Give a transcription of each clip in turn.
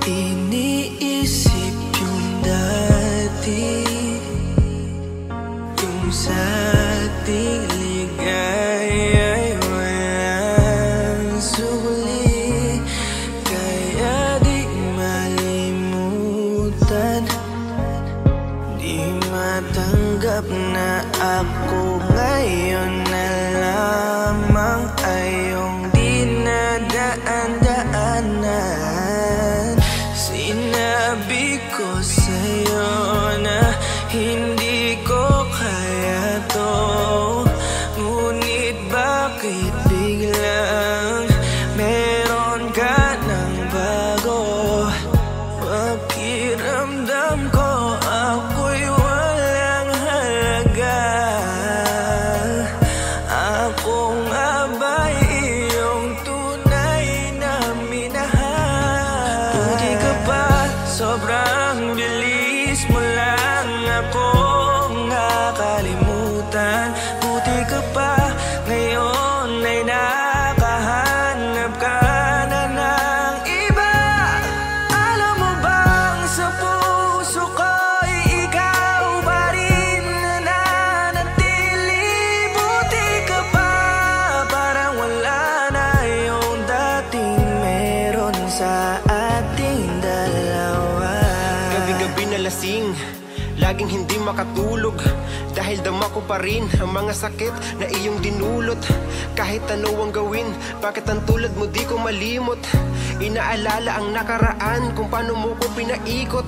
Iniisip yung dati, kung sa ating ligaya'y walang suli. Kaya di malimutan, di matanggap na ako ngayon na lamang ay iyong dinadaan-daanan. Sinabi ko sa'yo na hindi ko kaya to, ngunit bakit biglang meron ka ng bago? Pakiramdam ko ako'y walang halaga. Ako nga ba'y iyong tunay na minahal? Buti ka pa, sobrang bilis mo lang akong nakalimutan. Buti ka pa, ngayon ay nakahanap ka na ng iba. Alam mo bang sa puso ko'y ikaw pa rin nananatili? Buti ka pa, parang wala na yung dating meron sa ating dalawa. Gabi-gabi na lasing, laging hindi makatulog, dahil dama ko pa rin ang mga sakit na iyong dinulot. Kahit ano ang gawin, bakit ang tulad mo di ko malimot? Inaalala ang nakaraan, kung paano mo ko pinaikot.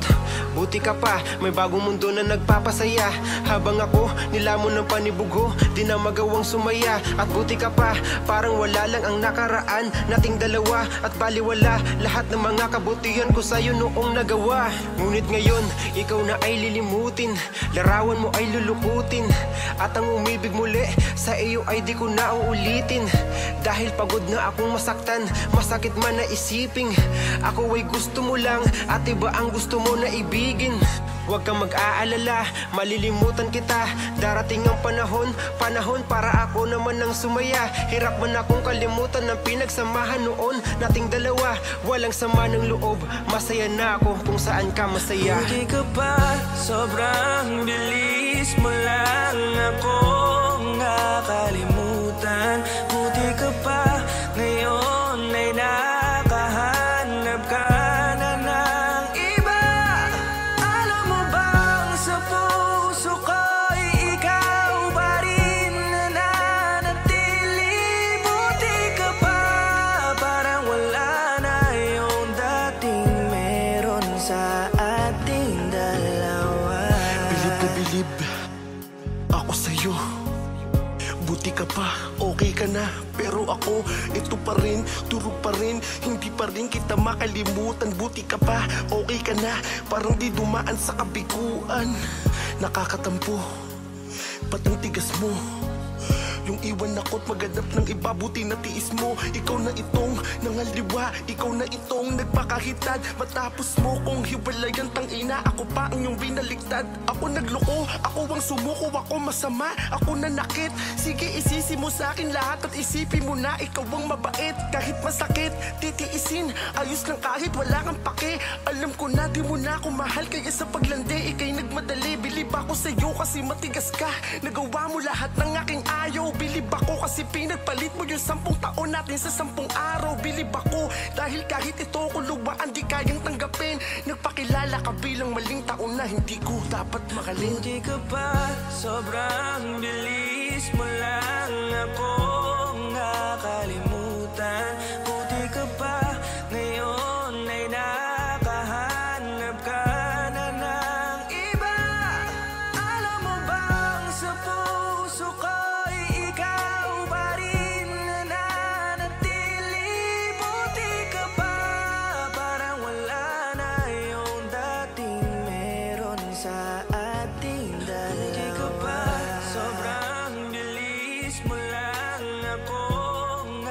Buti ka pa, may bagong mundo na nagpapasaya, habang ako nilamon ng panibugo, di na magawang sumaya. At buti ka pa, parang wala lang ang nakaraan nating dalawa, at baliwala lahat ng mga kabutihan ko sa'yo noong nagawa. Ngunit ngayon, ikaw na ay lilimutin, larawan mo ay lulukutin, at ang umibig muli sa iyo ay di ko na uulitin. Dahil pagod na akong masaktan, masakit man na isiping ako ay gusto mo lang, at iba ang gusto mo na ibigin. Huwag kang mag-aalala, malilimutan kita. Darating ang panahon para ako naman ang sumaya. Hirap man akong kalimutan ng pinagsamahan noon nating dalawa. Walang sama ng loob, masaya na ako kung saan ka masaya. Buti ka pa, sobrang bilis mo lang akong nakalimutan. Buti ka pa, ngayon ay nakahanap ka na ng iba. Alam mo bang sa puso ko'y ikaw pa rin nananatili? Buti ka pa, parang wala na yung dating meron sa ating dalawa. Bilib na bilib ako sa'yo. Buti ka pa, okay ka na, pero ako, ito pa rin, turog pa rin, hindi pa rin kita makalimutan. Buti ka pa, okay ka na, parang di dumaan sa kabiguan. Nakakatampo, ba't ang tigas mo? Yung iwan ako't maghanap ng iba, buti na tiis mo. Ikaw na itong nangaliwa, ikaw na itong nagpakahitad. Matapos mo kong hiwalayan, tangina, ako pa ang iyong binaliktad. Ako nagloko, ako ang sumuko, ako masama, ako nanakit. Sige, isisi mo sa akin lahat at isipin mo na ikaw ang mabait. Kahit masakit, titiisin, ayos lang kahit wala kang pake. Alam ko na di mo na ako mahal, kaya sa paglandi ikay nagmadali. Bilib ako sa'yo kasi matigas ka, nagawa mo lahat ng aking ayaw. Bilib ako kasi pinagpalit mo yung 10 taon natin sa 10 araw. Bilib ako dahil kahit ito kuluwaan di kayang tanggapin. Nagpakilala ka bilang maling taon na hindi ko dapat mahalin. Buti ka pa, sobrang bilis mo lang akong nakalimutan. Buti ka pa, ngayon ay nakahanap ka na ng iba. Alam mo bang sa puso ko'y ikaw pa rin nananatili? Buti ka pa, parang wala na yung dating meron sa ating dalawa. Buti ka pa, sobrang bilis mo lang akong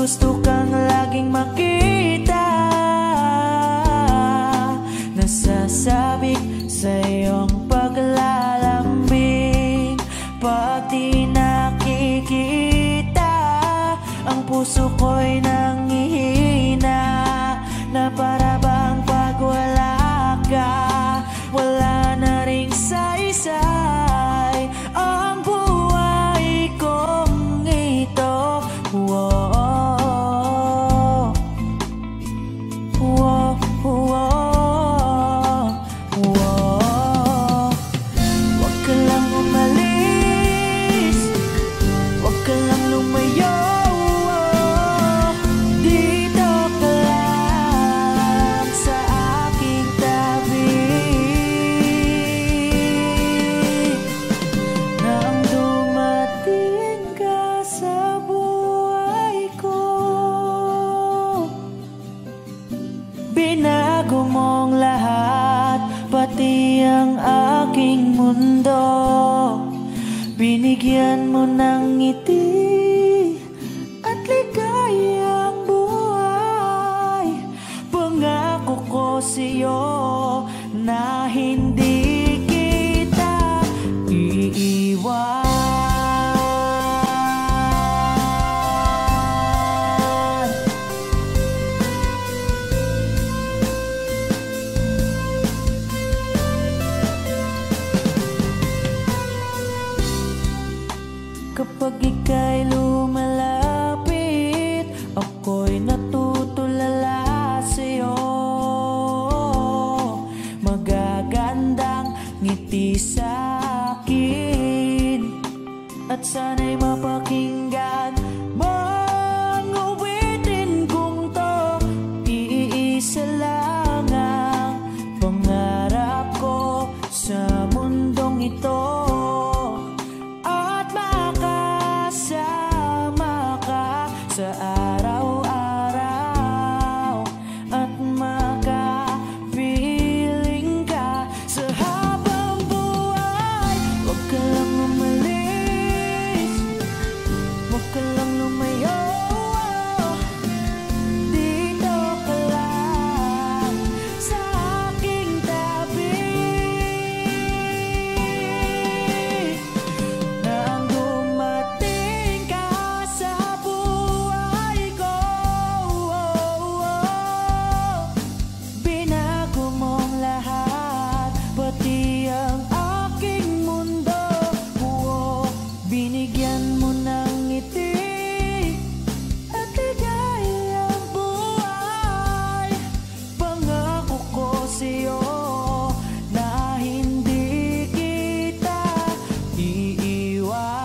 gusto kang laging makita, nasasabik sa iyong paglalambing. Pag di nakikita, ang puso ko'y nanghihina, na para bang pag wala ka, wala na ring saysay ang buhay kong ito. Whoa, whoa, whoa, whoa. Huwag ka lang umalis, huwag ka lang lumayo. Dito ka lang sa aking tabi. Nang dumating ka sa buhay ko, binago mong lahat, pati ang aking mundo. Binigyan mo ng ngiti at ligayang buhay. Pangako ko sa'yo na hindi kita iiwan. Kapag ika'y lumalapit, ako'y natutulala sa'yo. Magagandang ngiti sa'kin, at sana'y mapakinggan mang uwitin kong to. Iisa lang ang pangarap ko sa mundong ito, sa araw-araw, at makapiling ka sa habang buhay. Huwag ka lang umalis, huwag ka lang lumayo. Dito ka lang sa aking tabi. Nang dumating ka sa binago mong lahat, pati ang aking mundo. Binigyan mo ng ngiti at ligayang buhay. Pangako ko sa'yo na hindi kita iiwan.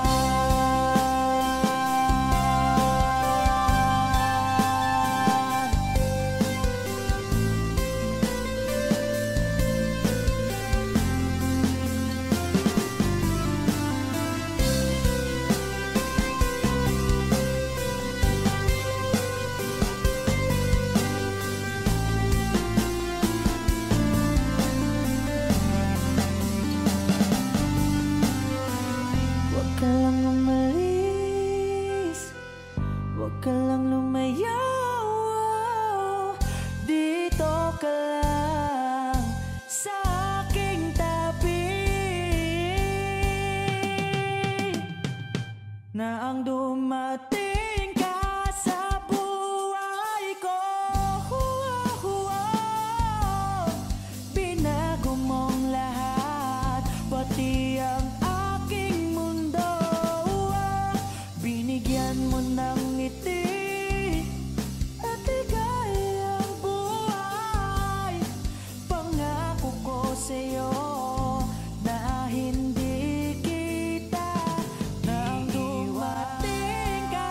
Huwag ka lang umalis, huwag ka lang lumayo. Dito ka lang sa aking tabi. Na ang dumating ka sa buhay ko, binago mong lahat, pati ang aking mundo. Binigyan mo ng ngiti at ligayang buhay. Pangako ko sa'yo na hindi kita nang dumating ka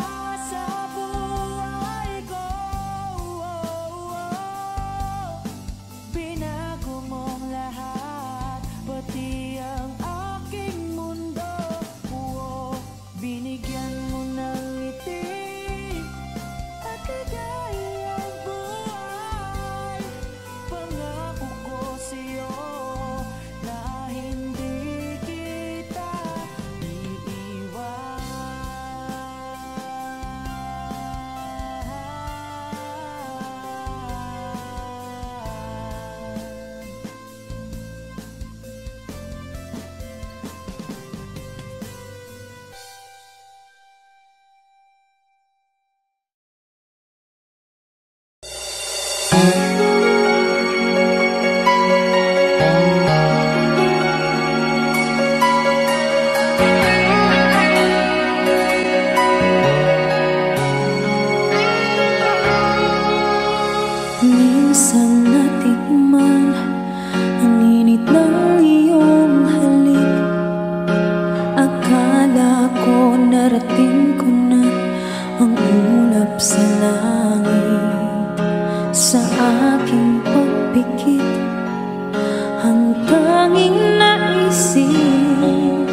narating ko na ang ulap sa langit. Sa aking pagpikit, ang tanging naisip,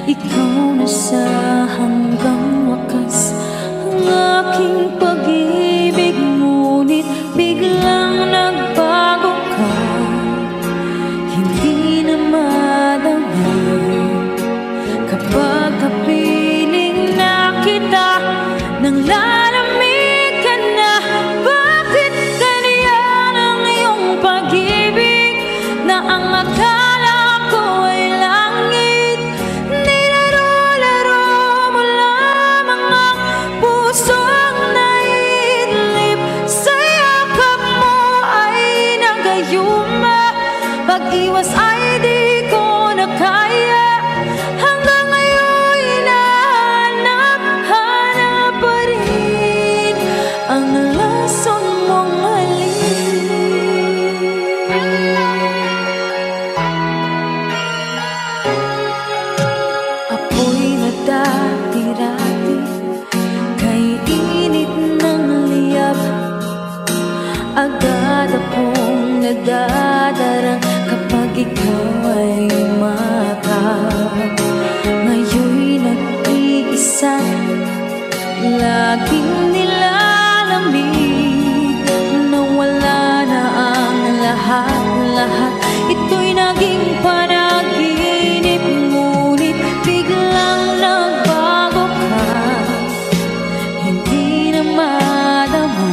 ikaw na sa hanggang wakas. Ang aking pag-ibig, ngunit biglang nagbago ka. Hindi na madama kapag kapiling na kita, nang lalamig ka na. Bakit ganyan ang iyong pag-ibig, na ang akala ko ay langit? Nilaro-laro mo lamang ang pusong naidlip. Sa yakap mo ay nagayuma, pag-iwas ay di ko na kaya. Hanggang ngayon hinahanap-hanap pa rin ang lason mong halik. Apoy na dati-dati, kay init ng liyab, agad akong nadadarang kapag ikaw ay umatap. Ngayon'y nag-iisa, laging nilalamig, nawala na ang lahat-lahat. Ito'y naging panaginip, ngunit biglang nagbago ka. Hindi na madama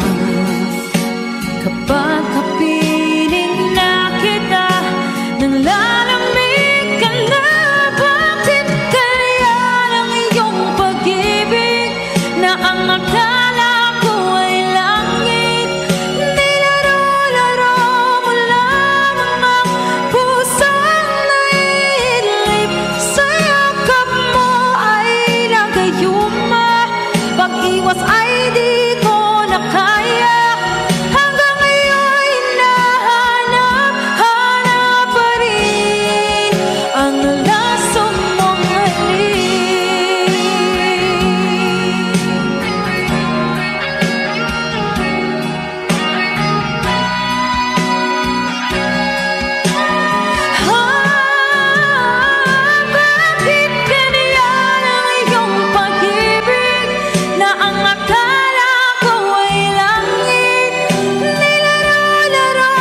kapag kapiling na kita, nang lalamig ka na. Bakit ganyan ang iyong pag-ibig, na ang akala ko ay langit? Nilaro-laro mo lamang ang pusong naidlip. Sa yakap mo ay nagayuma, pag-iwas ay di ko na kaya. Hanggang ngayon hinahanap-hanap pa rin ang lasong mong halik. Bakit ganyan ang iyong pag-ibig, na ang akala ko ay langit? Nilaro-laro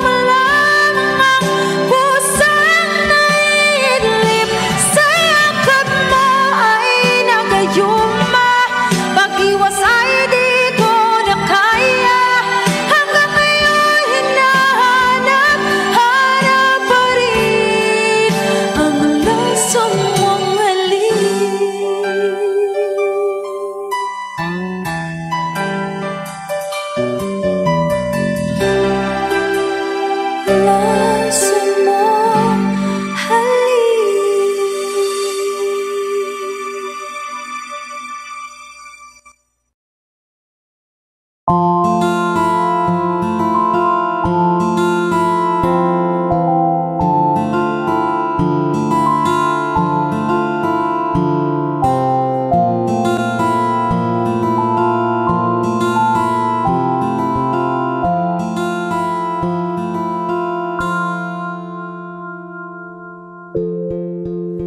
mo lamang ang pusong naidlip. Sa yakap mo ay nagayuma, pag-iwas ay di ko na kaya. Hanggang ngayon hinahanap-hanap pa rin ang lasong mong halik. Lasong mong halik.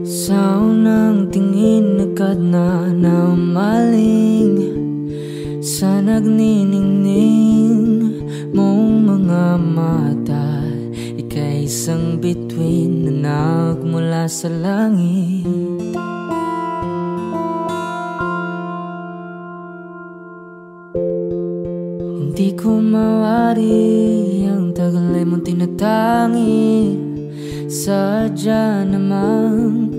Sa unang tingin agad na namaling, sa nagniningning mong mga mata, ika'y isang bituin na nagmula sa langit. Hindi ko mawari ang tagal ay mong tinatangi. Sadya namang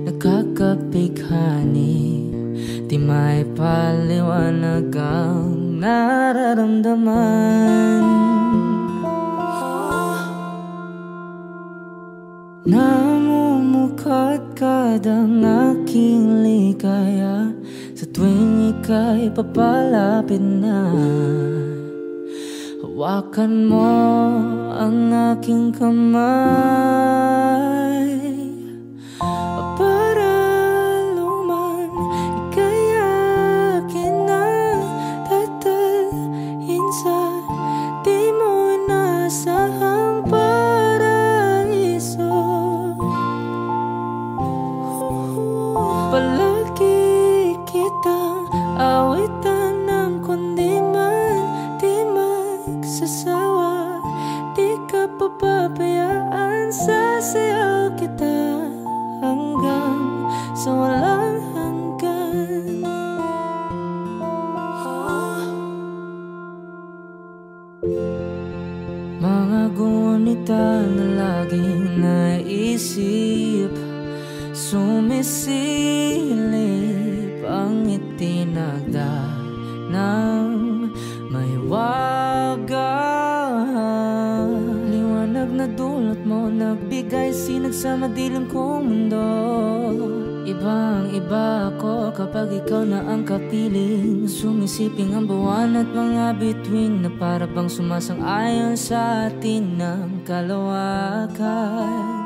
nakakapighani, di may paliwanag ang nararamdaman. Namumukadkad ang aking ligaya sa tuwing ika'y papalapit na. Hawakan mo ang aking kamay, para luman ika'y kitang awitan ng kundi man di magsasawa. Di ka papabayaan, sasayaw kita hanggang sa walang hanggan. Mga gunita na laging naisip, sumisilip ang itinagda ng may wagang liwanag na dulot mo, nagbigay sinag sa madilim kong mundo. Ibang iba ako kapag ikaw na ang kapiling, sumisiping ang buwan at mga bituin na para bang sumasang-ayon sa atin ng kalawakan.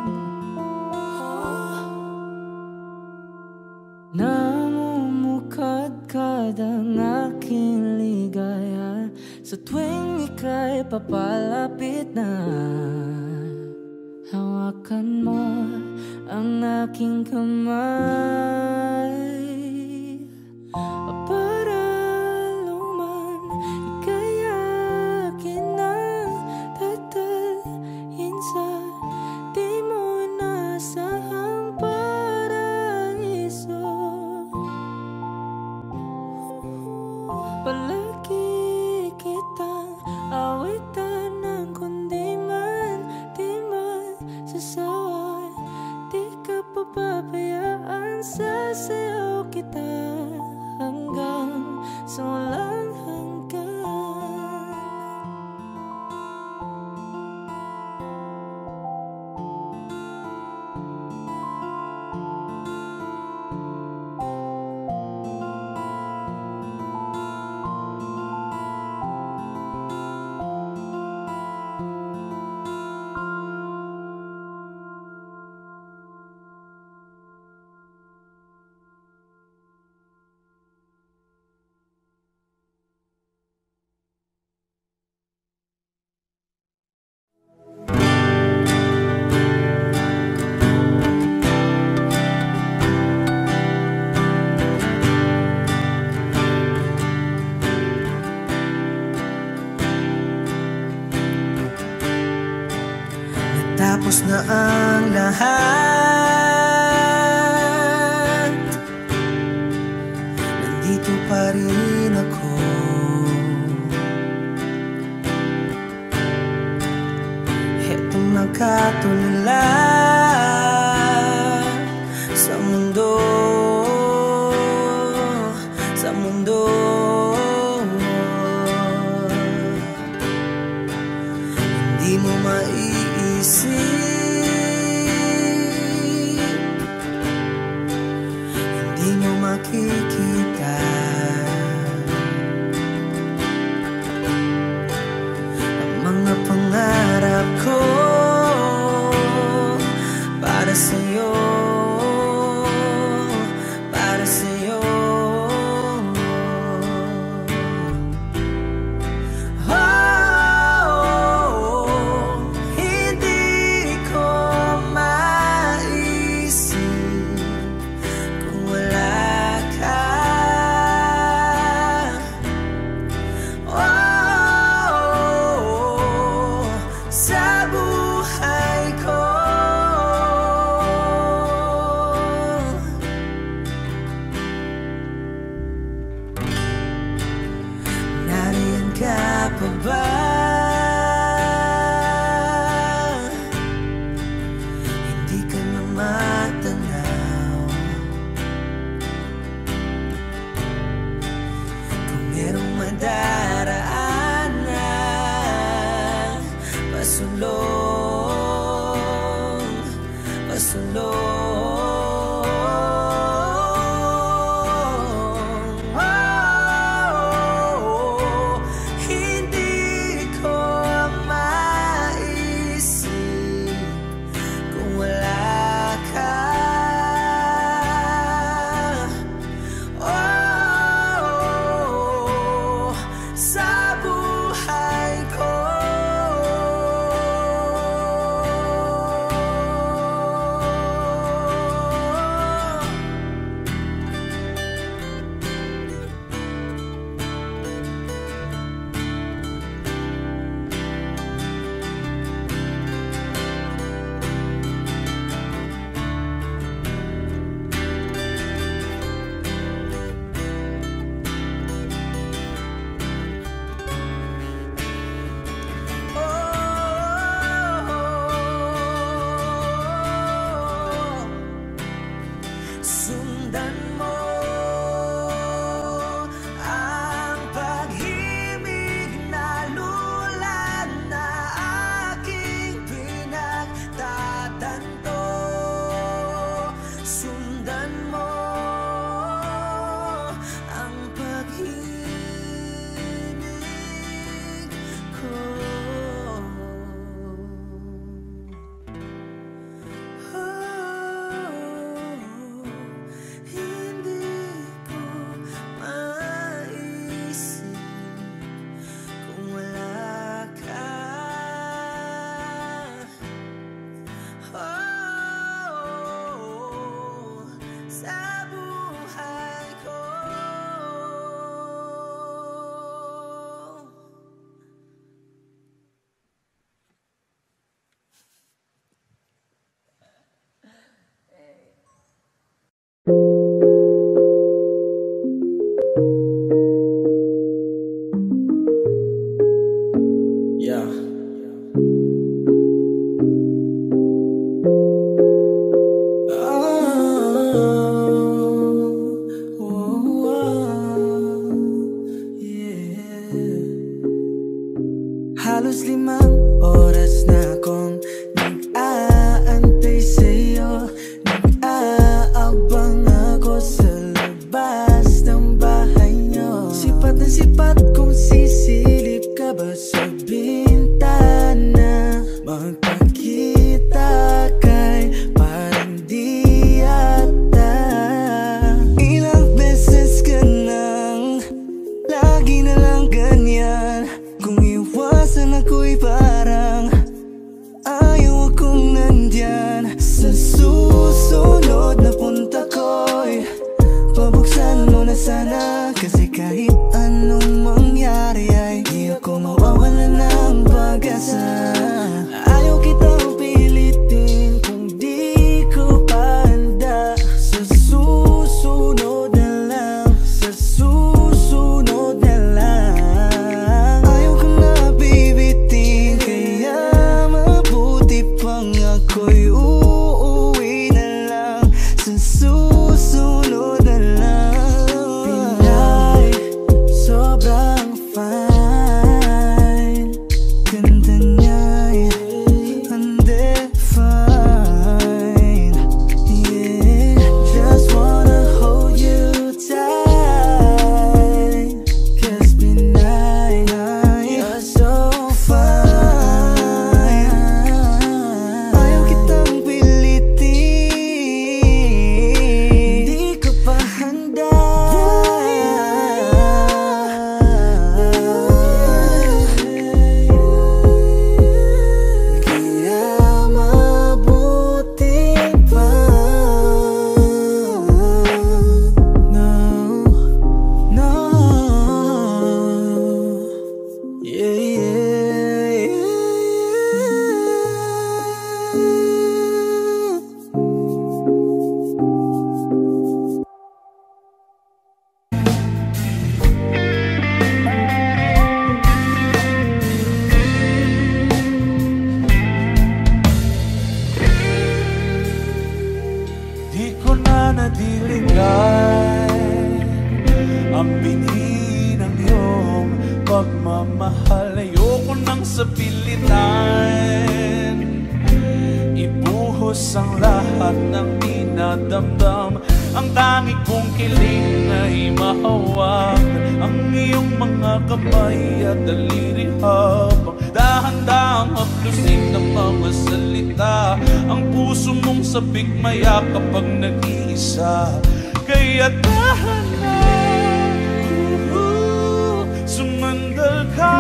Namumukadkad ang aking ligaya sa tuwing ika'y papalapit na. Hawakan mo ang aking kamay para luman ika'y akin na tatalhin sa di mo inasahang paraiso. Palagi kitang awitan ng kundi man di magsasawa. Di ka papabayaan, sasayaw kita hanggang sa walang hanggan. Tapos na ang lahat, nandito pa rin ako. Hetong nakatulala sa mundo, sa mundo. Hindi mo maiisip, hindi mo makikita Halos 5 oras na akong nag-aantay sa'yo. Nag-aabang ako sa labas ng bahay nyo. Sipat na sipat kung sisilip ka ba sa bintana. Magpakita kay parang di ata. Ilang beses ka nang lagi na lang ganyan. Kung iwasan ako'y parang ayaw akong nandyan. Sa susunod na punta ko'y pabuksan mo na sana. Kasi kahit anong mangyari ay di ako mawawalan ng pag-asa. Ayaw kitang pilitin kung di ko pa handa. Sa susunod na lang, sa susunod na lang. Ayaw ko na bibitin, kaya mabuti pang ako'y uuwi na lang. Sa susunod na lang. Pinay, sobrang fine. Ganda niya'y undefined. Yeah, just wanna hold you tight. 'Cause Pinay, you're so fine. Ayaw kitang pilitin, di ko pa handa. Kaya mabuti pa. No, no. Yeah, yeah, yeah. Di ko na nadiligay ang binhi ng iyong pagmamahal. Ayoko nang sapilitan, ibuhos ang lahat ng dinadamdam. Ang tanging kong kiling ay mahawak ang iyong mga kamay at daliri habang dahan-dahang haplusin ng mga salita. Ang puso mong sabik maya kapag nag-iisa. Kaya dahan na, sumandal ka,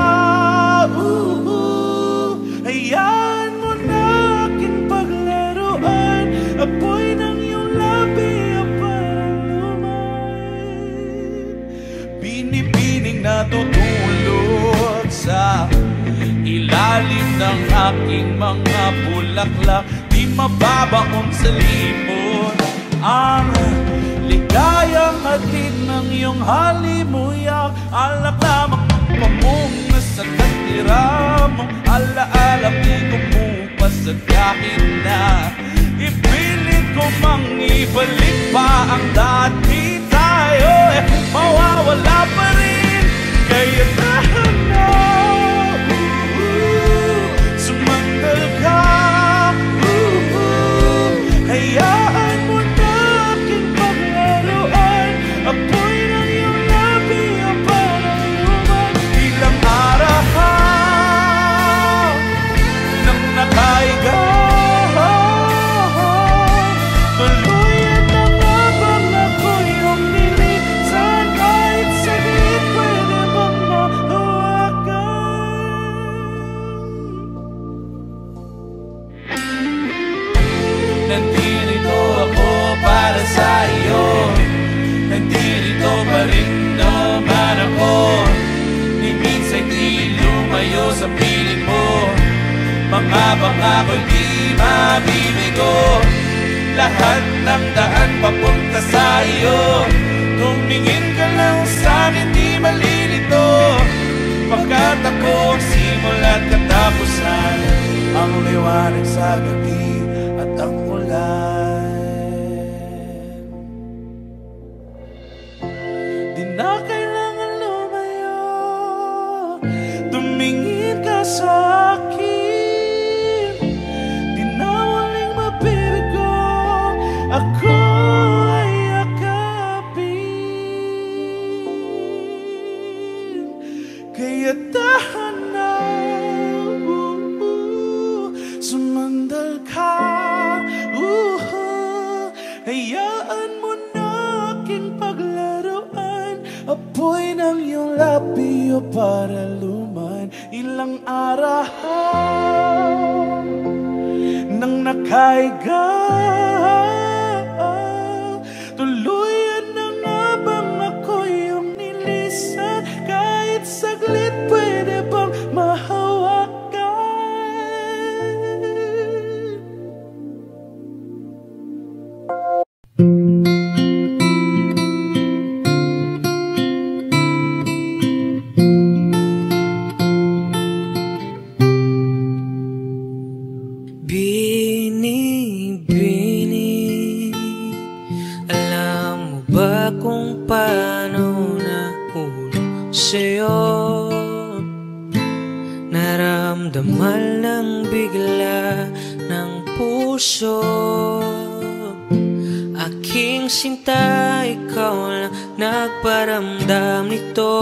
hayaan mo na aking paglaruan. Apoy ng iyong labi ang parang lumay. Binibining natutulog sa ilalim ng aking mga bulaklak. Di mababaon sa limot ang ligayang hatid ng iyong halimuyak. Alak lamang ang pamunga sa katira mong alaala. Di ko mupas at kahit na ipilit ko mang ibalik pa ang dati tayo, mawawala pa rin. Kaya dahan na, sumandal ka, hayaan mo na aking paglaruan. Apoy ng iyong labi ang parang lumay. Ilang araw nang nakaiga, tuluyan ng abang ako'y umilisan. Kahit saglit pwede bang mahawakan. Nandito ako para sa iyo, nandito pa rin naman ako. Di minsan di lumayo sa piling mo, mga pangako'y di mabibigo. Lahat ng daan papunta sa iyo, Tumingin ka lang sa'kin, di malilito, pagkat ako ang simula't katapusan, ang liwanag sa gabi at ang ulan. Di na kailangan lumayo, tumingin ka sa akin. Di na muling mabibigo, ako ay yakapin. Kaya tahan na, sumandal ka, hayaan mo na aking paglaruan. Apoy ng iyong labi o para luman. Ilang araw nang nakaiga, tuluyan na nga bang ako yung nilisan? Kahit saglit, pwede bang mahawakan? Bini-bini, alam mo ba kung paano nahulog sa'yo? Naramdaman ng bigla ng puso, aking sinta, ikaw lang nagparamdam nito.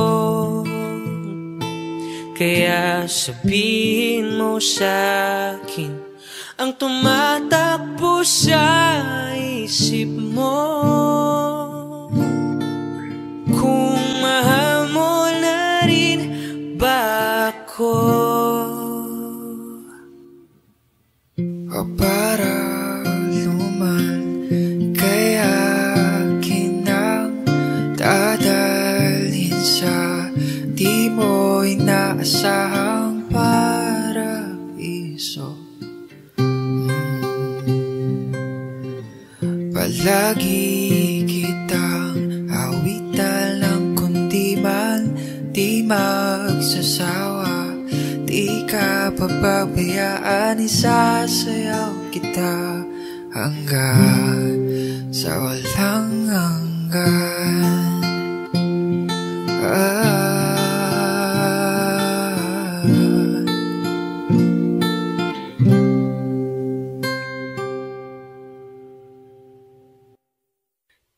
Kaya sabihin mo sa'kin ang tumatakbo sa isip mo, kung mahal mo na rin ba ako? O para luman, kaya kinang dadalhin sa di mo inaasahang paraiso. Palagi kitang awitan ng kundi man di magsasawa. Di ka papabayaan, isasayaw kita hanggang sa walang hanggan.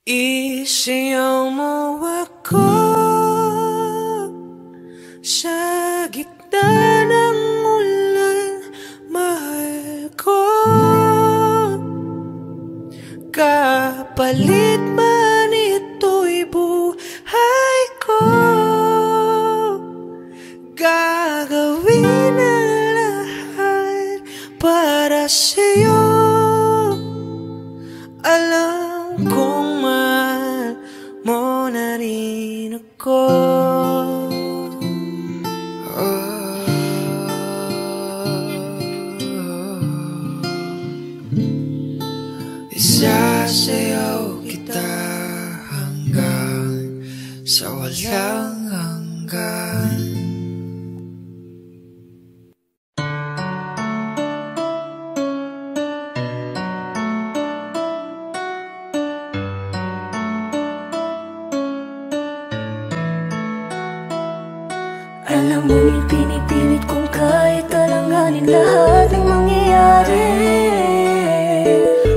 Isayaw mo ako sa gitna ng ulan, mahal ko. Kapalit man ito'y buhay ko, gagawin ang lahat para sa'yo. Alam kong mahal mo na rin ako. Isasayaw kita hanggang sa walang hanggan. Alam mo, pinipilit kong kahit alanganin lahat ng mangyayari.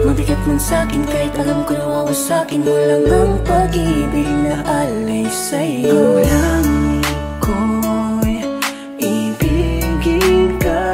Mabigat man sa'kin kahit alam ko nawawasakin mo lang ang pag-ibig na alay sa'yo. Ang langit ko'y ibigin ka,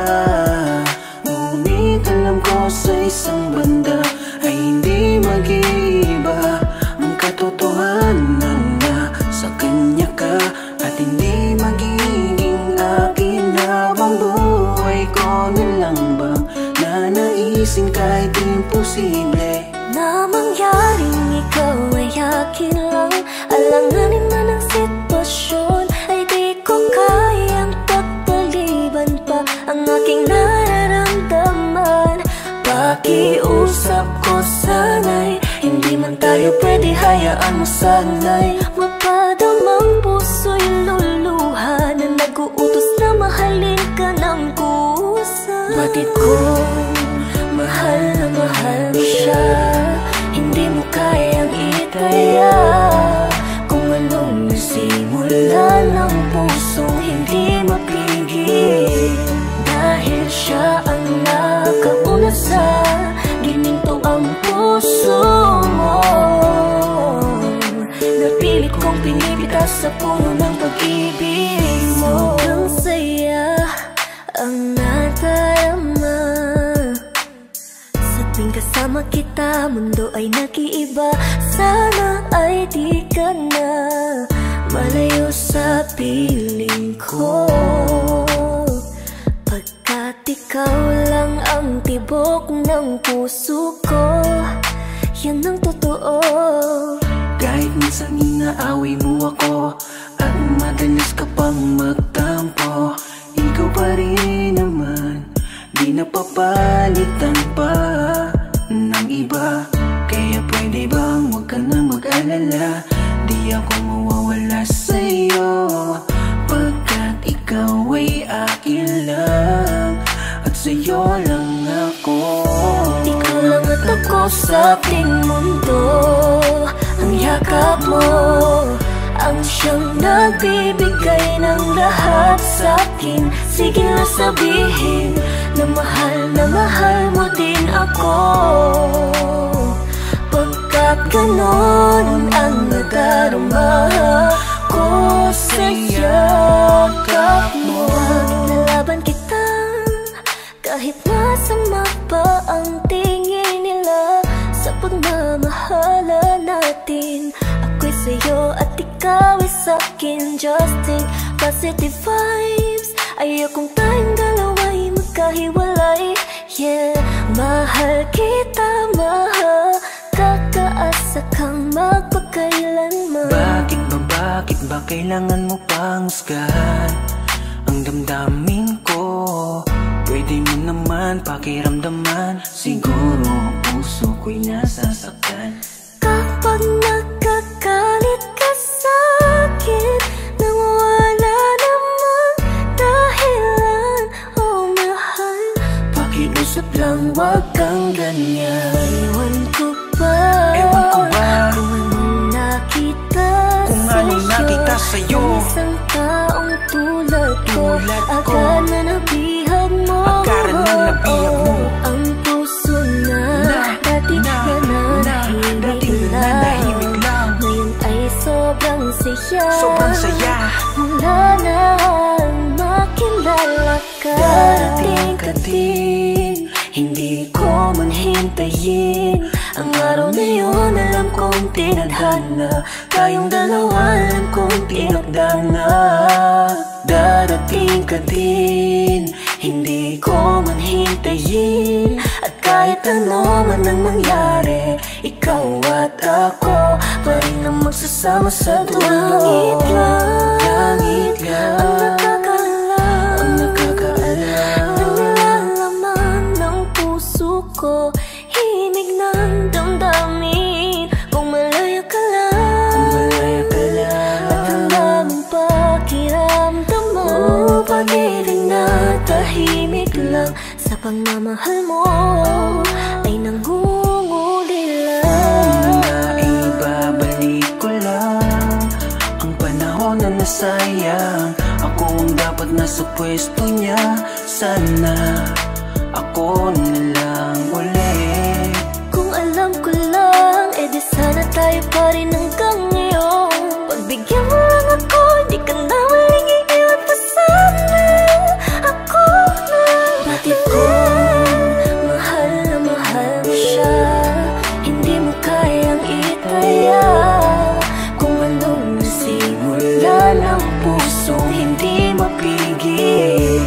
ngunit alam ko sa isang banda ay hindi mag-iiba ang katotohanan na sa kanya ka at hindi magiging akin habang buhay ko. Na lang bang nanaisin kahit imposible na mangyaring ikaw ay akin lang? Alanganin man ang sitwasyon tayo pwede hayaan mo sana'y mapadamang puso'y luluha na nag-uutos na mahalin ka ng kusa. Bakit kung mahal na mahal mo siya, hindi mo kayang itaya kung anong nasimula ng pusong hindi mapigil. Dahil siya ang nakauna sa gininto ang puso mo, napilit kong pinipitas sa puno ng pag-ibig mo. Sobrang saya ang nadarama sa tuwing kasama kita, mundo ay nag-iiba. Sana ay di ka na malayo sa piling ko, pagkat ikaw lang ang tibok ng puso ko. Yan ang totoo. Kahit minsan inaaway mo ako at madalas ka pang magtampo, ikaw pa rin naman, di napapalitan pa ng iba. Kaya pwede bang huwag ka na mag-alala, di ako mawawala sa'yo, pagkat ikaw ay akin lang at sa'yo lang ako. Ikaw lang at ako sa ating mundo, ang yakap mo ang siyang nagbibigay ng lahat sa'kin. Sige na sabihin na mahal mo din ako, pagkat ganon ang nadarama ko sa yakap mo. Nalaban kita kahit masama pa ang tingin nila sa pagmamahala natin. Ako'y sa'yo at ikaw ay sa'kin. Just think positive vibes, ayokong tayong dalawa'y magkahiwalay. Yeah, mahal kita, mahal, kakaasa kang magpagkailanman. Bakit ba kailangan mo pang husgahan ang damdamin ko? Pwede mo naman pakiramdaman, siguro puso ko'y nasasaktan. Kapag nagkakalit ka sa'kin nang wala namang dahilan, oh mahal, pakiusap lang, wag kang ganyan. Ewan ko ba kung anong nakita sa'yo, kung isang taong tulad ko, agad na nabihag mo ang puso na dati nananahimik lang. Ngayon ay sobrang saya, mula na makilala ka. Darating ka din, hindi ko man hintayin ang araw na yun. Alam kong tinadhana, tayong dalawa alam kong tinagdana. Darating ka din, hindi ko man hintayin, at kahit ano man ang mangyari, ikaw at ako pa rin ang magsasama sa dulo. Langit lang ang nakakaalam, nilalaman ng puso ko, himig ng damdamin. Kung malaya ka lang, at handa mong pakiramdaman, pag-ibig na tahimik lang sa pagmamahal mo ay nangungulila. Ibabalik ko lang ang panahon na nasayang, ako ang dapat nasa pwesto niya. Sana ako na lang ulit. Kung alam ko lang, edi sana tayo pa rin hanggang ngayon. Pagbigyan mo lang ako, di ka na maling iiwan pa sana. Ako na bakit kung mahal na mahal mo siya, hindi mo kayang itaya kung anong nasimula ng pusong hindi mapigil.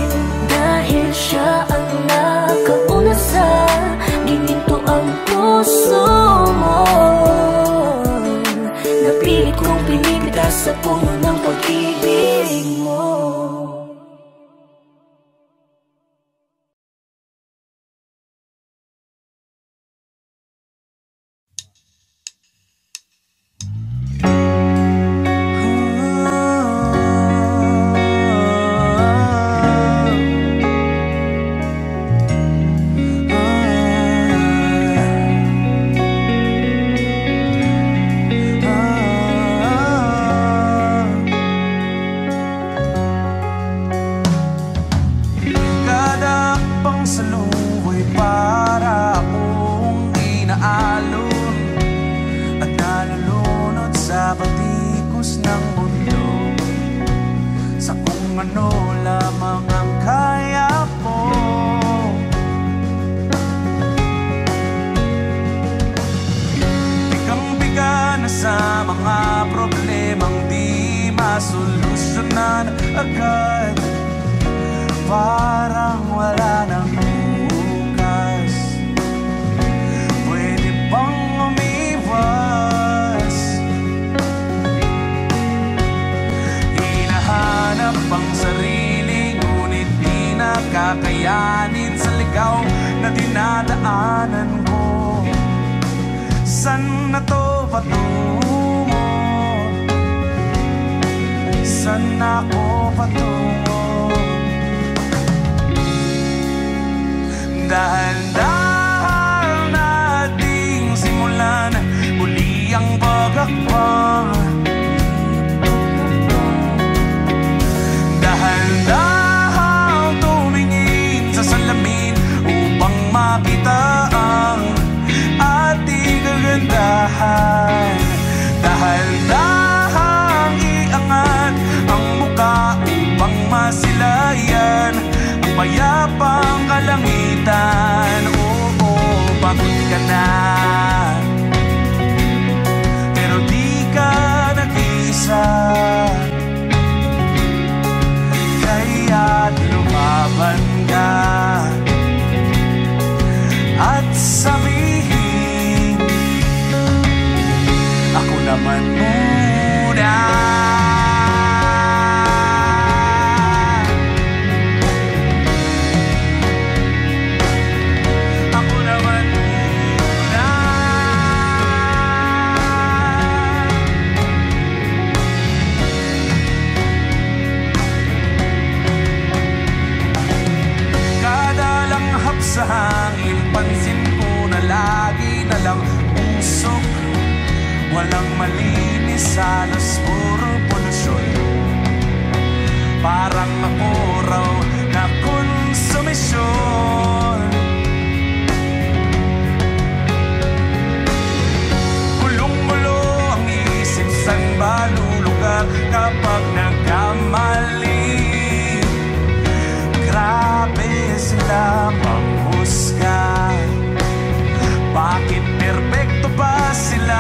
Dahil siya ang nakauna sa gininto ang puso mo, napilit kong pinipitas sa puno ano lamang ang kaya mo. Bigang-biga na sa mga problemang di masolusyonan agad. Parang wala nang bukas. Pwede bang umiwas? Hinahanap ang sarili, ngunit di nakakayanin sa ligaw na dinadaanan ko. San na to patungo? San ako patungo? Dahan-dahan nating simulan muli ang pag-akbang. Dahan-dahan tumingin sa salamin upang makita ang ating kagandahan. Dahan-dahan iangat ang muka upang masilayan ang payapang kalangitan. Oo, pagod ka na, pero di ka nag-isa. Kaya't lumaban ka at sabihin, ako naman muna. Sa hangin, pansin ko na lagi na lang usok. Walang malinis, halos puro polusyon. Parang ako raw na konsumisyon. Gulong-gulo ang isip, saan ba lulugar kapag nagkamali? Grabe sila manghusga. Bakit perfecto ba sila?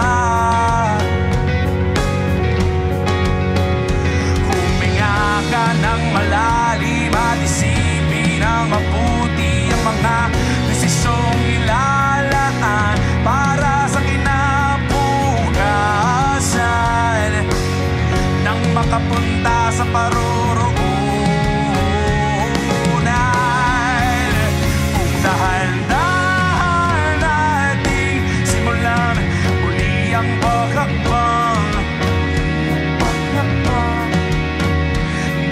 Huminga ka ng malalim at isipin ang mabuti ang mga desisyong ilalaan para sa kinabukasan nang makapunta sa paruroonan. Dahan-dahan nating simulan muli ang pag-akbang.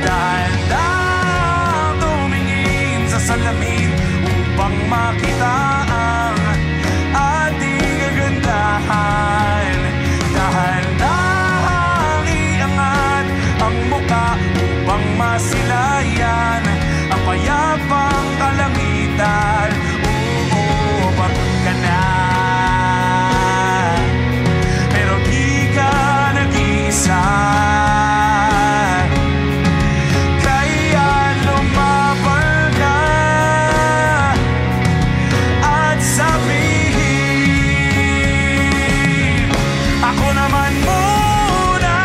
Dahan-dahan tumingin sa salamin upang makita ang ating kagandahan. Dahan-dahan iangat ang muka upang masilayan ang payapang kalangitan. Oo, pagod ka na, pero di ka nag-isa. Kaya lumaban ka at sabihin, ako naman muna.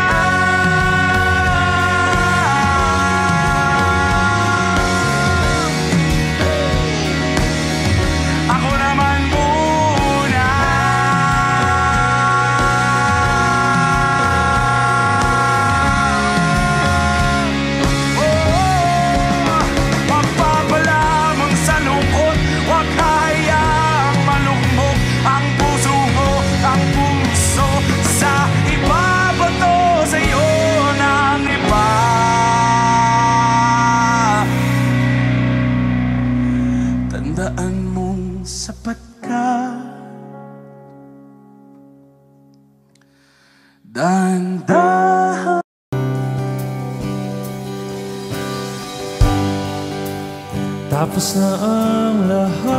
Ako naman muna. Oh, magpapalamang sa lungkot, huwag hayaang malugmok ang puso mo, ang puso sa iba, bato sa'yo ng iba. Tandaan mong sapat ka. Dahan-dahan. Tapos na ang lahat,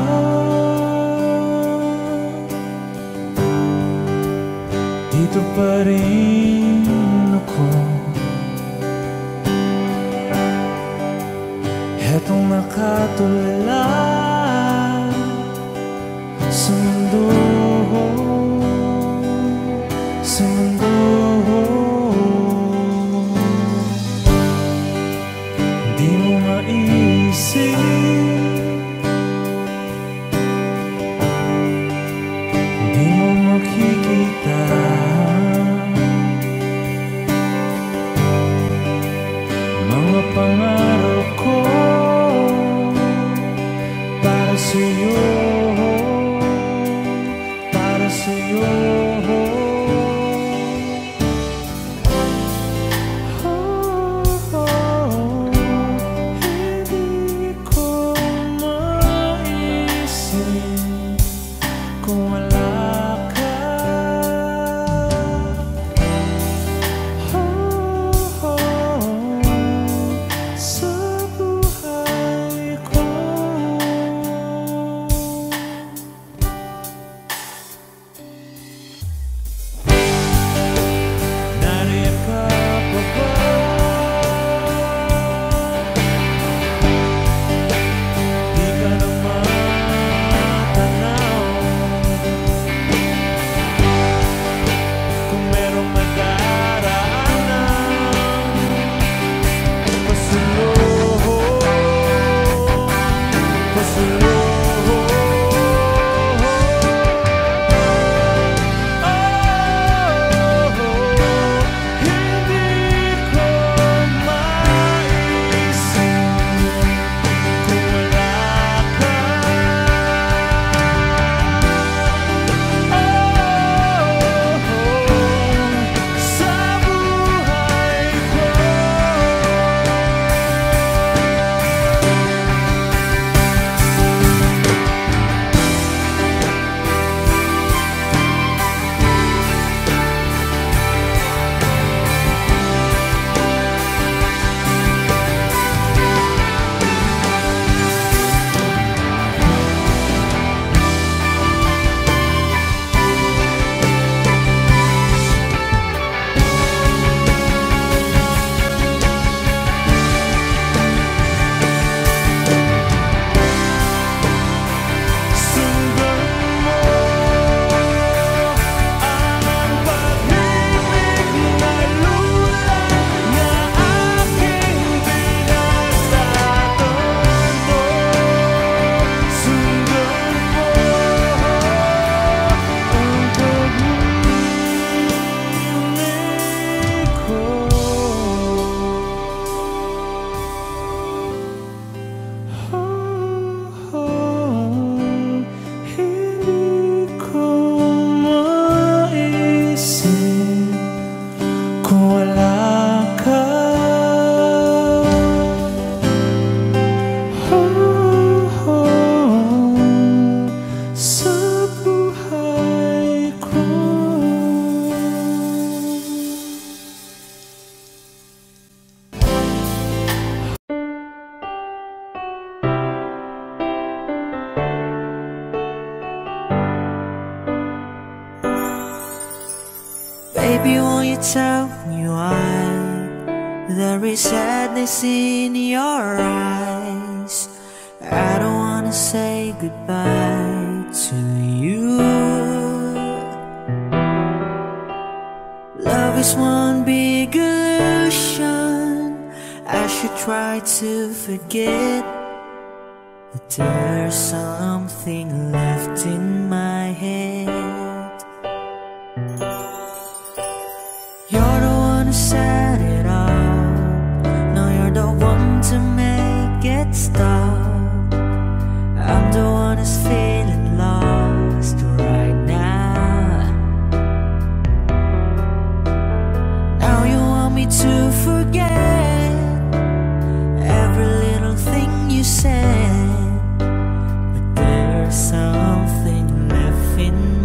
dito pa rin ako. etong nakatulala sa mundo, sa mundo. Di mo maisip, di mo makikita mga pangarap ko para sa'yo, para sa'yo. Hindi ko maisip kung wala ka. Sa buhay ko. Nariyan ka pa ba? Di ka na matanaw. Kung merong madaraanan pasulong, pasulong. Hindi ko maisip kung wala ka. Sa buhay ko. Sundan mo ang pag-ibig na lulang na aking pinagtatanto. Sundan mo ang pag-ibig ko. Hindi ko maisip kung wala ka. Sa buhay ko. Baby, won't you tell me why there is sadness in your eyes? I don't wanna say goodbye to you. Love is one big illusion. I should try to forget, but there's something left in my head. You're the one who set it up. No, you're the one to make it stop. I'm the one who's feeling lost right now. Now you want me to forget every little thing you said, but there's something left in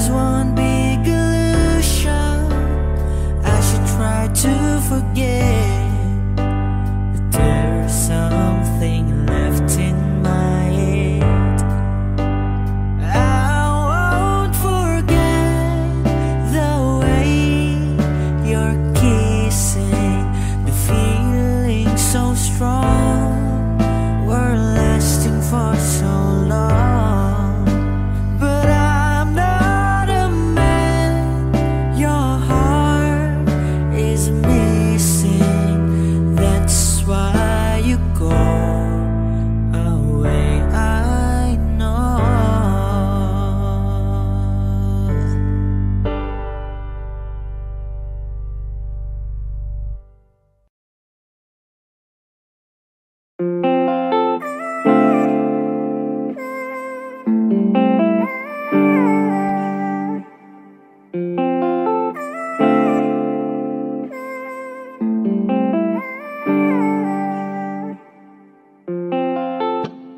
is one big illusion. I should try to forget that there's something left in my head. I won't forget the way you're kissing, the feeling so strong. We're lasting for so long, but I'm not a man your heart is missing. That's why you go away, I know.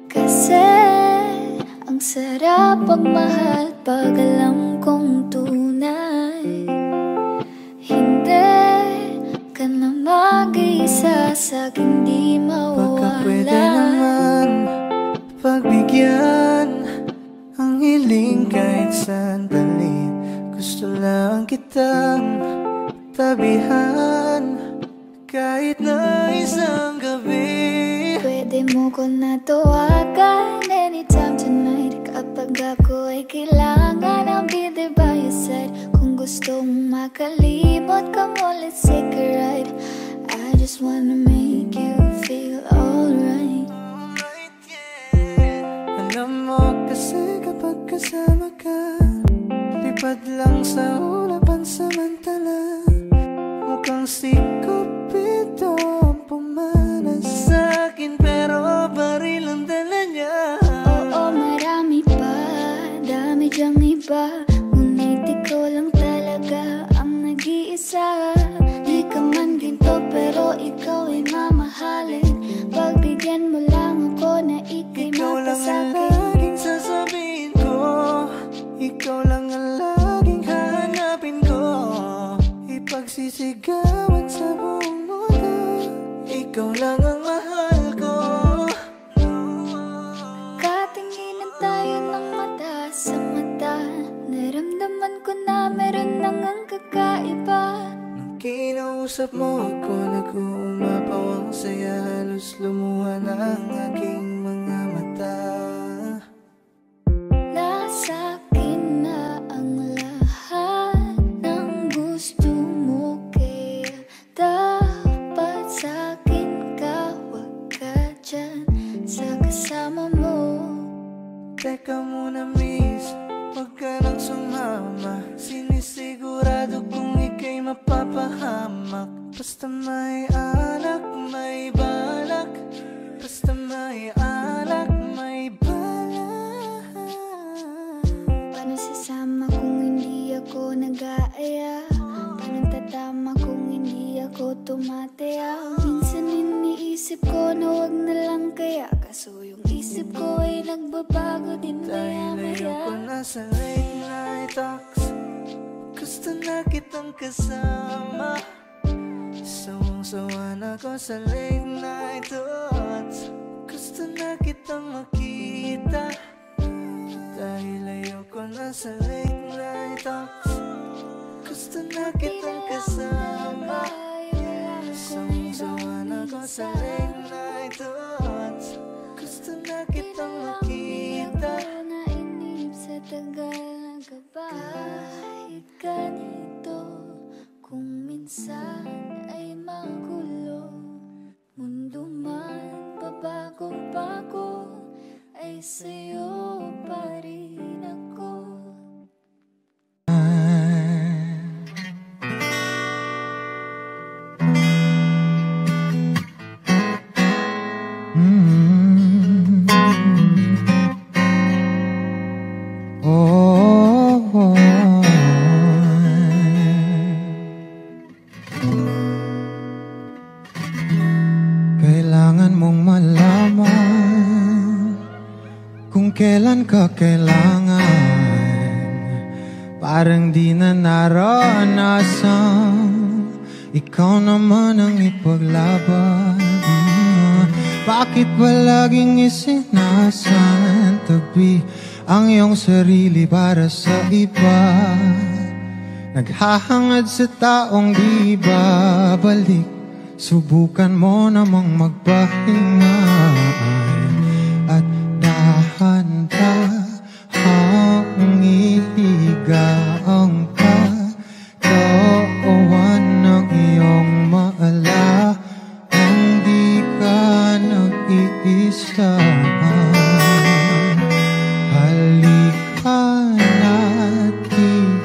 Kasi ang sarap pagmahal pag alam kong tunay. Hindi ka na mag-iisa sa'king di Baka pwede mawala. naman pagbigyan ang hiling kahit sandali. Gusto lang kitang tabihan kahit na isang gabi. Pwede mo ko na tawagan anytime tonight. Kapag ako ay kailangan, I'll be there by your side. Kung gusto mong makalimot, come on, let's take a ride. I just wanna make you feel alright. Alam mo kasi kapag kasama ka, lipad lang sa ulapan samantala. Mukhang si Cupido ang pumanas sa'kin, pero baril ang dala niya. Oo, marami pa, dami dyang iba, ngunit ikaw lang talaga ang nag-iisa. Di ka man ginto pero ikaw ay mamahalin. Pagbigyan mo lang ako na ika'y Ikaw lang ang mapasakit. laging sasabihin ko, ikaw lang ang laging hahanapin ko. Ipagsisigawan sa buong mundo, ikaw lang ang mahal ko. Katinginan tayo ng mata sa mata, naramdaman ko na meron nang ang kakaiba. Nung kinausap mo ako, nag-uumapaw ang saya, halos lumuha na ang aking mga mata. Nasa akin na ang lahat ng gusto mo, kaya dapat sa akin ka, wag ka dyan sa kasama mo. Teka muna miss, huwag ka nang sumama. Sinisigurado kong ika'y mapapahamak. Basta may alak, may balak. Basta may alak, may balak. Paano sasama kung hindi ako nag-aaya? Paano tatama kung hindi ako tumataya? Minsan iniisip ko na wag na lang kaya, kaso yung isip ko ay nagbabago din Dahil ayoko maya-maya. na sa late night talks, gusto na kitang kasama. Sawang-sawa na ko sa late night thoughts, gusto na kitang makita. Dahil ayoko na sa late night talks, gusto na kitang kasama. Sawang-sawa na ko sa late night thoughts, gusto na kitang makita. Nainip sa tagal ng kahit ganito, kung minsan ay magulo, mundo man pabago-bago, ay sa'yo pa rin ako. Kailangan mong malaman kung kailan ka kailangan parang di na naranasan. Ikaw naman ang ipaglaban. Bakit ba laging isinasantabi ang iyong sarili para sa iba? Naghahangad sa taong di babalik. Subukan mo namang magpahinga at dahan-dahang ihiga ang katawan ng iyong maala. Hindi ka nag-iisa. Halika na't di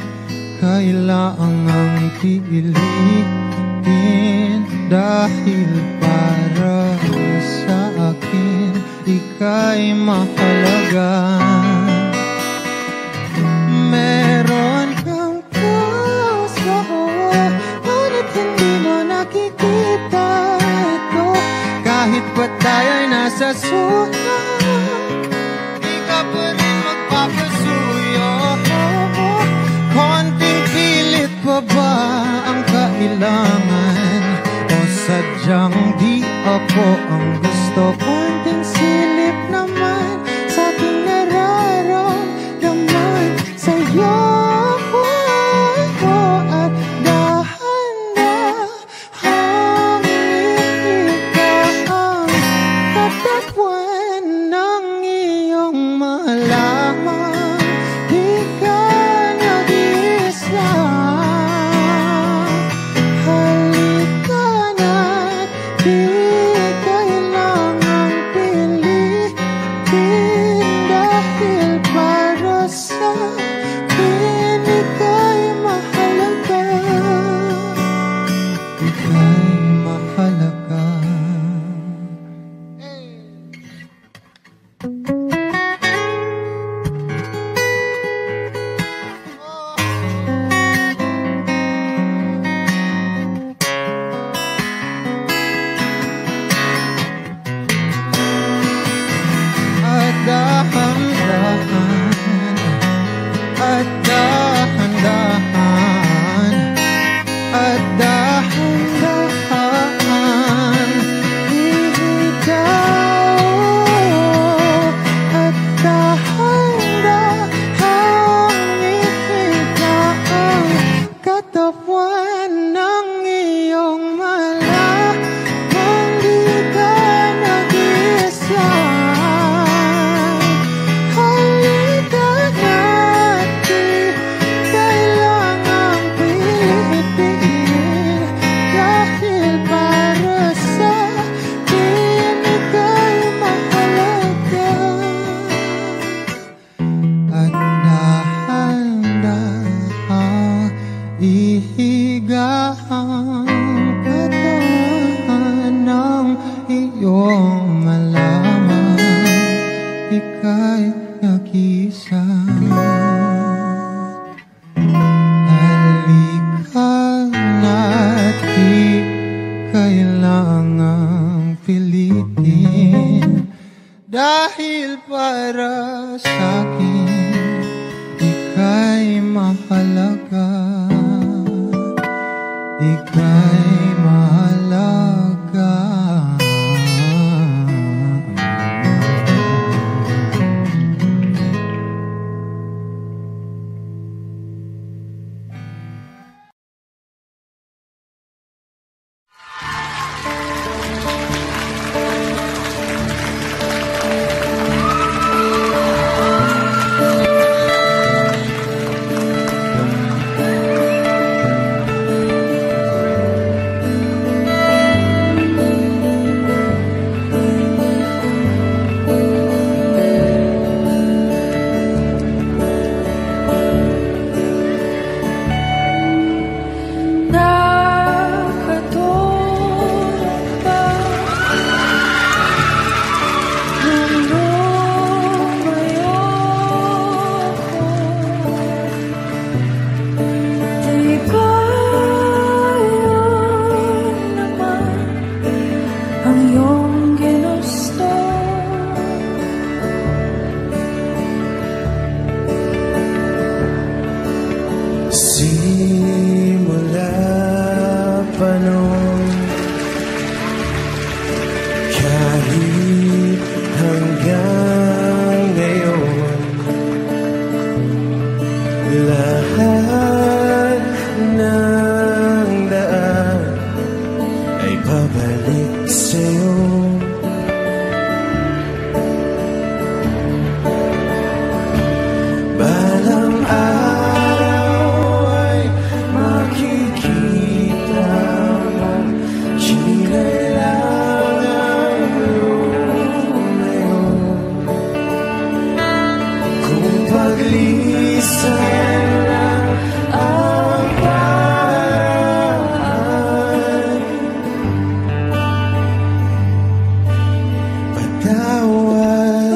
kailangang pilitin, dahil para sa akin ika'y mahalaga. Meron kang puso, ngunit hindi mo nakikita ito. Kahit pa tayo'y nasa sulat, di ka pa rin magpapasuyo. Konting pilit pa ba ang kailangan? O sadyang di ako ang gusto? Konting silip naman sa aking nararamdaman sa'yo. At dahan-dahang ikaw ang katawan ng iyong malaman. Di ka nag-iisa. Halika na't di kailangang pilitin, dahil para sa akin ika'y mahalaga. Ika'y mahalaga. At dahan-dahan, at dahan-dahan, at dahan-dahan ikaw, at dahan-dahan ikaw ang katawan ng iyong malaman. Di ka nag-iisa. Halika na't di kailangang pilitin, dahil para sa akin ika'y mahalaga. At dahan-dahang ihiga ang katawan ng iyong malaman. Ika'y nag-iisa. Halika na't di kailangang pilitin, dahil para sa akin ika'y mahalaga. Ika'y mahalaga. simula pa noon, kahit hanggang ngayon, lahat ng daan ay babalik sa'yo. Balang araw ay makikita mo, kinailangan mo ngayon. Kung paglisan lang ang paraan, patawad.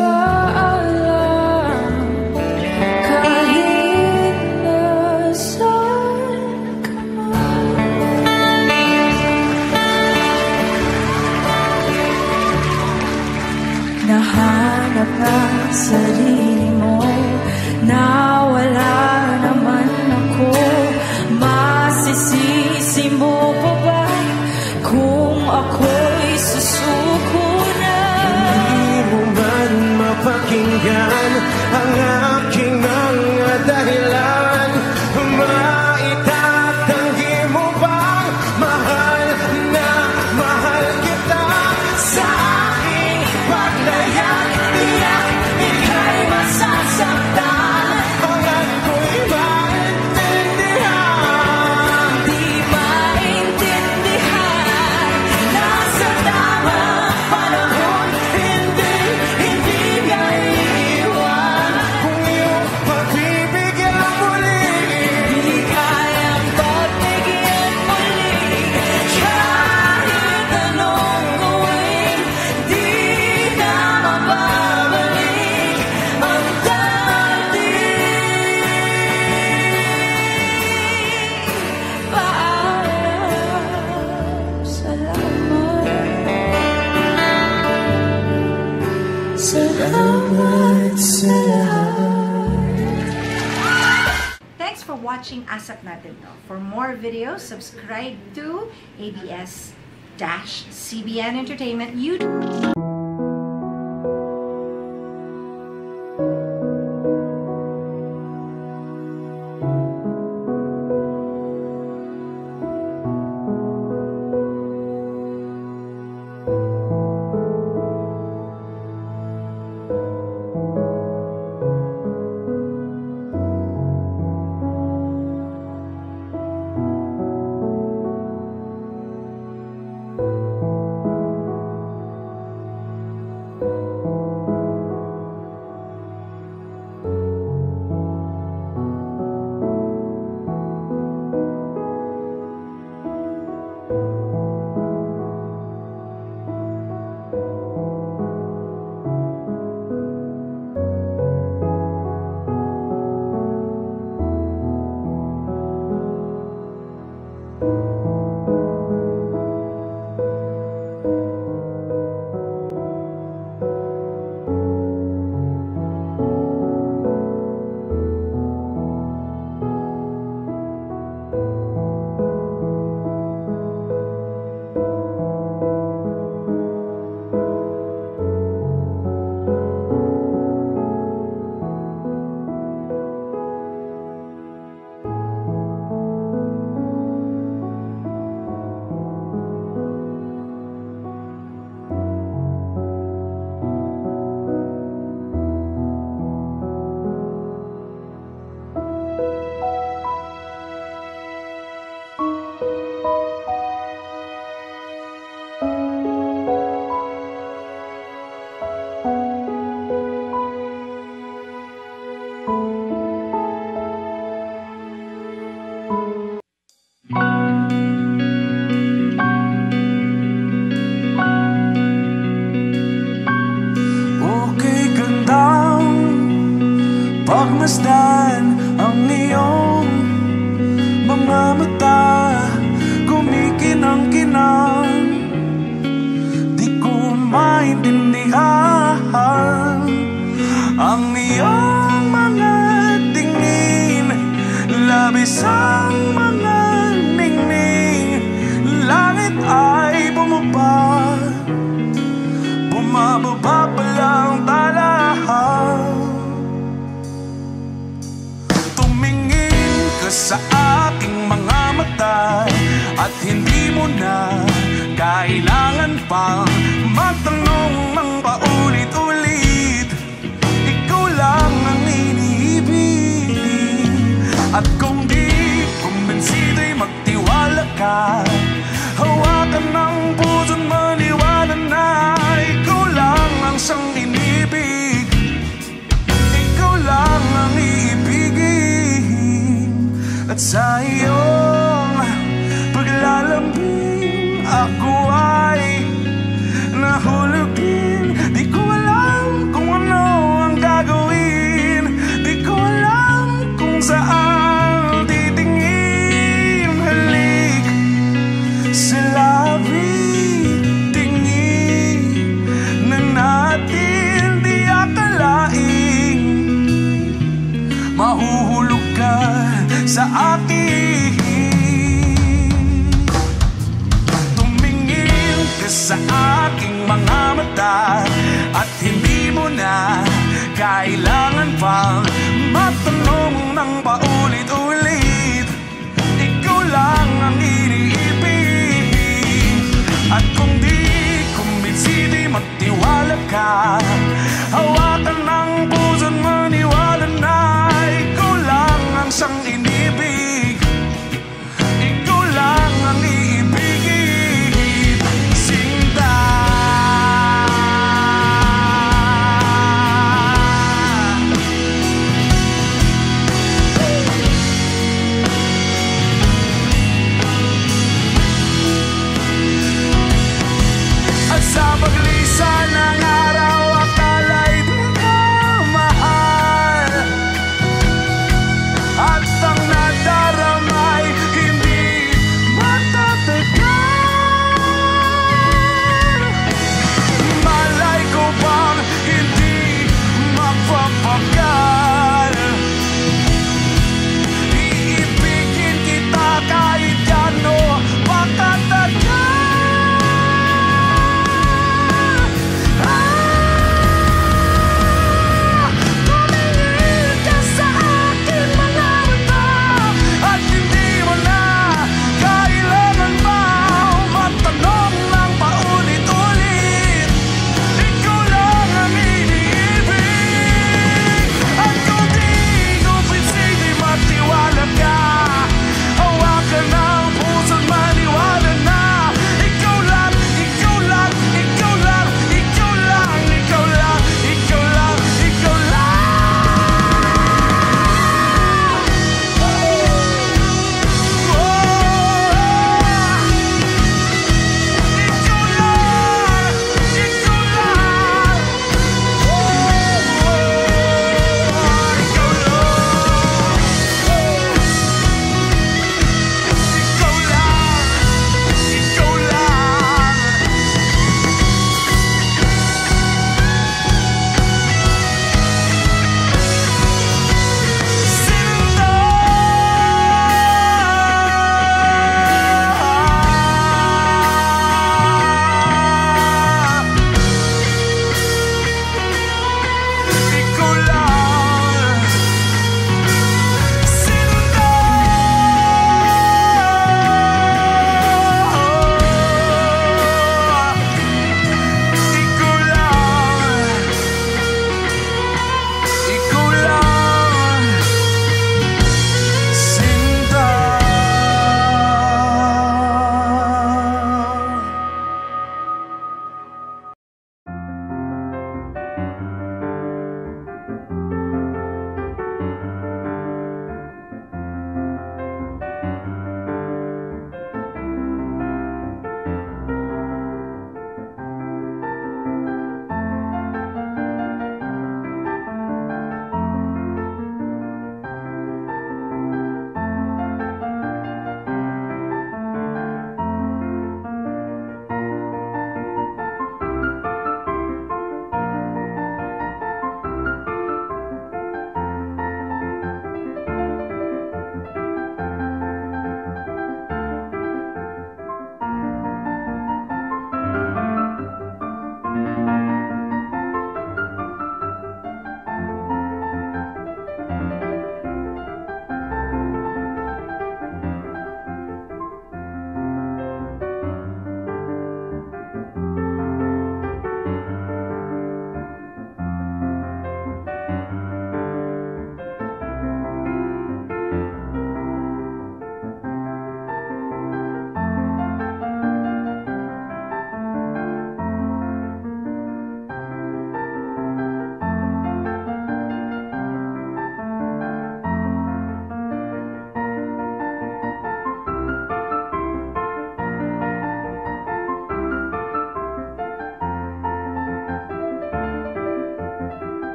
Nahanap ng sarili mo, nawala naman ako. Masisisi mo pa ba kung ako'y susuko na? Hindi mo man mapakinggan ang aking mga dahilan. Maitatanggi mo bang mahal na mahal kita? Sa aking paglayak, tiyak ika'y masasaktan. Pangat ko'y maintindihan, Di maintindihan, nasa tamang panahon, hindi ka iiwan. kung iyong pagbibigyan muli. Di kayang pagbigyan muli, kahit anong gawin, di na mababalik ang dati. Paalam, salamat sa lahat. Thanks for watching Asap Natin To. For more videos, subscribe to ABS-CBN Entertainment YouTube. Pagmasdan ang iyong mga mata, kumikinang-kinang. Di ko maintindihan ang iyong mga tingin. labis ang mga ningning, langit ay bumaba, bumababa pa lang talahan. Tumingin ka sa aking mga mata at hindi mo na kailangan pang magtanong ng paulit-ulit. Ikaw lang ang iniibig, at kung di kumbinsido'y magtiwala ka. Hawakan ng puso't maniwala na ikaw lang ang siyang inibig. Ikaw lang ang iibigin, at sa iyong paglalambing ako ay nahulog din. Di ko alam kung ano ang gagawin, di ko alam kung saan titingin. Halik sa labi, tingin na natin di akalain mahuhulog ka sa akin. Tumingin ka sa aking mga mata at hindi mo na kailangan pang magtanong ng paulit-ulit. Ikaw lang ang iniibig, at kung di kumbinsido'y magtiwala ka. Hawakan ng puso't maniwala na ikaw lang ang siyang inibig. Ikaw lang ang iibigin, Sinta.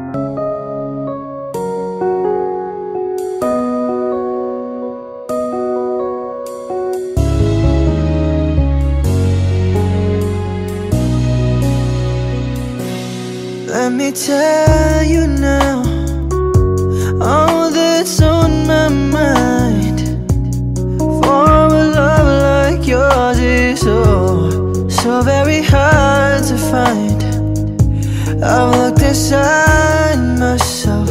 Let me tell you now all that's on my mind. For a love like yours is so very hard to find. I've looked inside myself,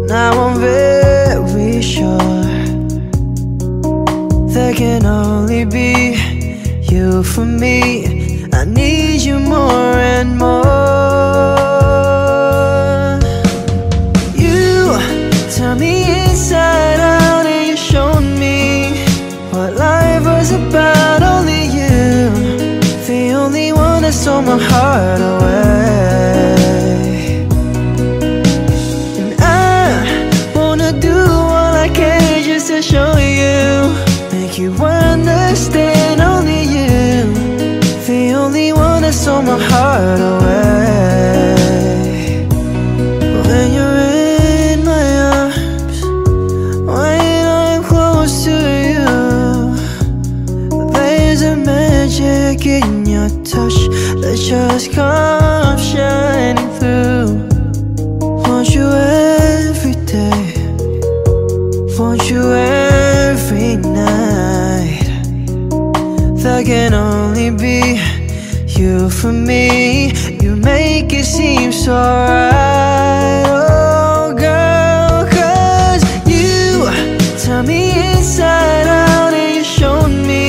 now I'm very sure there can only be you for me. I need you more and more. You turned me inside out and you showed me what life was about. Only you, the only one that stole my heart away. And I wanna do all I can just to show you, make you understand. Only you, the only one that stole my heart away. When you're in my arms, when I'm close to you, there's a magic in your touch that just comes shining through. Want you every day, want you every night. There can only be you for me. You make it seem so right, oh girl. 'Cause you turned me inside out and you showed me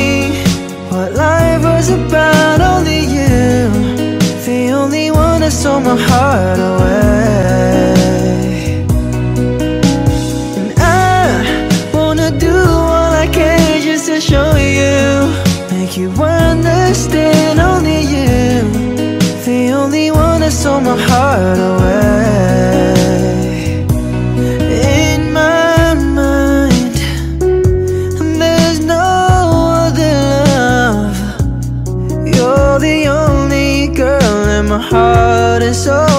what life was about. Only you, the only one that stole my heart away. And I wanna do all I can just to show you, make you understand. Only you, the only one that stole my heart away. In my mind, there's no other love. You're the only girl in my heart and soul.